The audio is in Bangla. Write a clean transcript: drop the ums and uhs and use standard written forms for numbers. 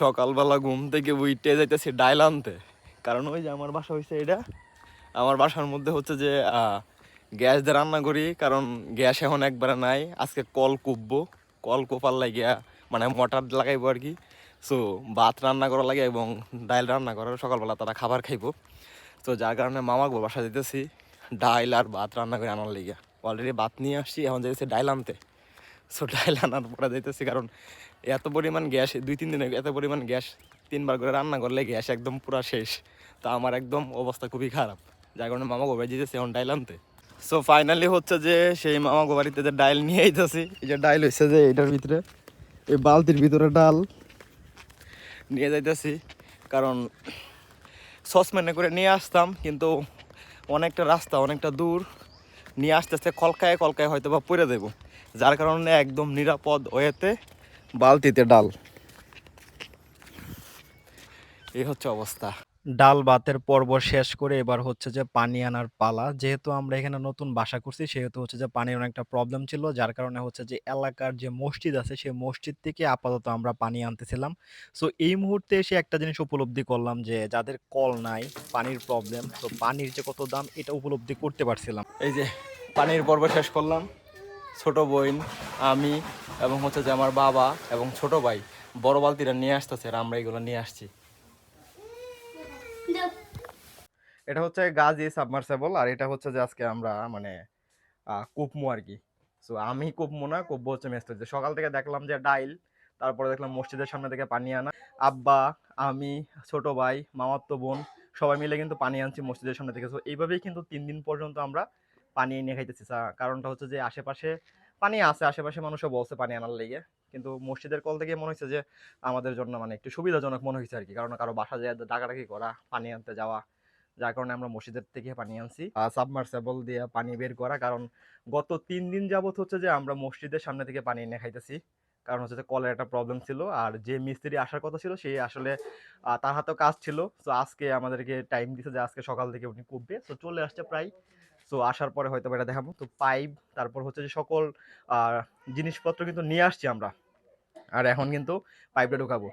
সকালবেলা ঘুম থেকে উইটে যাইতেছি ডাইল আনতে, কারণ ওই যে আমার বাসা হয়েছে এটা। আমার বাসার মধ্যে হচ্ছে যে গ্যাস দিয়ে রান্না করি, কারণ গ্যাস এখন একবারে নাই। আজকে কল কুপবো, কল কোপার লাগিয়া মানে মোটর লাগাইবো আর কি। সো ভাত রান্না করা লাগে এবং ডাইল রান্না করার, সকালবেলা তারা খাবার খাইবো। তো যার কারণে মামাকে বাসা দিতেছি ডাইল আর ভাত রান্না করে আনার লিগে। অলরেডি ভাত নিয়ে আসছি, এখন যাইতেছি ডাইল আনতে। সো ডাইল আনার পরে যাইতেছি, কারণ এত পরিমাণ গ্যাস 2-3 দিনে এত পরিমাণ গ্যাস 3বার করে রান্না করলে গ্যাস একদম পুরা শেষ। তো আমার একদম অবস্থা খুবই খারাপ, যার কারণে মামা গোবাই যেতেছে এখন ডাইল আনতে। সো ফাইনালি হচ্ছে যে সেই মামা গোবাড়িতে যে ডাইল নিয়ে আইতেছি, এই যে ডাইল হয়েছে যে এটার ভিতরে, এই বালতির ভিতরে ডাল নিয়ে যাইতেছি। কারণ সসম্যানে করে নিয়ে আসতাম, কিন্তু অনেকটা রাস্তা, অনেকটা দূর নিয়ে আসতে আসতে কলকায় কলকায় হয়তো বা পড়ে দেবো, যার কারণে একদম নিরাপদ ওয়েতে বালতিতে ডাল। এই হচ্ছে অবস্থা। ডাল ভাতের পর্ব শেষ করে এবার হচ্ছে যে পানি আনার পালা। যেহেতু আমরা এখানে নতুন বাসা করছি, সেহেতু হচ্ছে যে পানির অনেকটা প্রবলেম ছিল, যার কারণে হচ্ছে যে এলাকার যে মসজিদ আছে সেই মসজিদ থেকে আপাতত আমরা পানি আনতেছিলাম। সো এই মুহূর্তে এসে একটা জিনিস উপলব্ধি করলাম যে যাদের কল নাই, পানির প্রবলেম, তো পানির যে কত দাম এটা উপলব্ধি করতে পারছিলাম। এই যে পানির পর্ব শেষ করলাম, ছোট বোন, আমি এবং হচ্ছে যে আমার বাবা এবং ছোট ভাই বড় বালতিটা নিয়ে আসতেছে, আর আমরা এগুলো নিয়ে আসছি। এটা হচ্ছে গাজি সাবমার্সেবল, আর এটা হচ্ছে যে আজকে আমরা মানে কুপমু আর কি। সো আমি কুপমু না, কুপবো হচ্ছে মেস থেকে। সকাল থেকে দেখলাম যে ডাইল, তারপরে দেখলাম মসজিদের সামনে থেকে পানি আনা। আব্বা, আমি, ছোট ভাই, মামাতো বোন সবাই মিলে কিন্তু পানি আনছি মসজিদের সামনে থেকে। সো এইভাবেই কিন্তু 3 দিন পর্যন্ত আমরা পানি এনে খাইতেছি। কারণটা হচ্ছে যে আশেপাশে পানি আছে, আশেপাশে মানুষও বলছে পানি আনার লেগে, কিন্তু মসজিদের কল থেকে মনে হচ্ছে যে আমাদের জন্য মানে একটু সুবিধাজনক মনে হয়েছে আর কি। কারণ কারো বাসা যায় ডাকাডাকি করা, পানি আনতে যাওয়া, যার কারণে আমরা মসজিদের থেকে পানি আনছি সাবমার্সেবল দিয়ে পানি বের করা। কারণ গত 3 দিন যাবত হচ্ছে যে আমরা মসজিদের সামনে থেকে পানি এনে খাইতেছি, কারণ হচ্ছে যে কলের একটা প্রবলেম ছিল। আর যে মিস্ত্রি আসার কথা ছিল সে আসলে তার হাতেও কাজ ছিল। তো আজকে আমাদেরকে টাইম দিছে যে আজকে সকাল থেকে উনি কুপবে, তো চলে আসছে প্রায়। সো আসার পরে হয়তো এটা দেখাবো। তো পাইপ, তারপর হচ্ছে যে সকল জিনিসপত্র কিন্তু নিয়ে আসছি আমরা, আর এখন কিন্তু পাইপটা ঢুকাবো।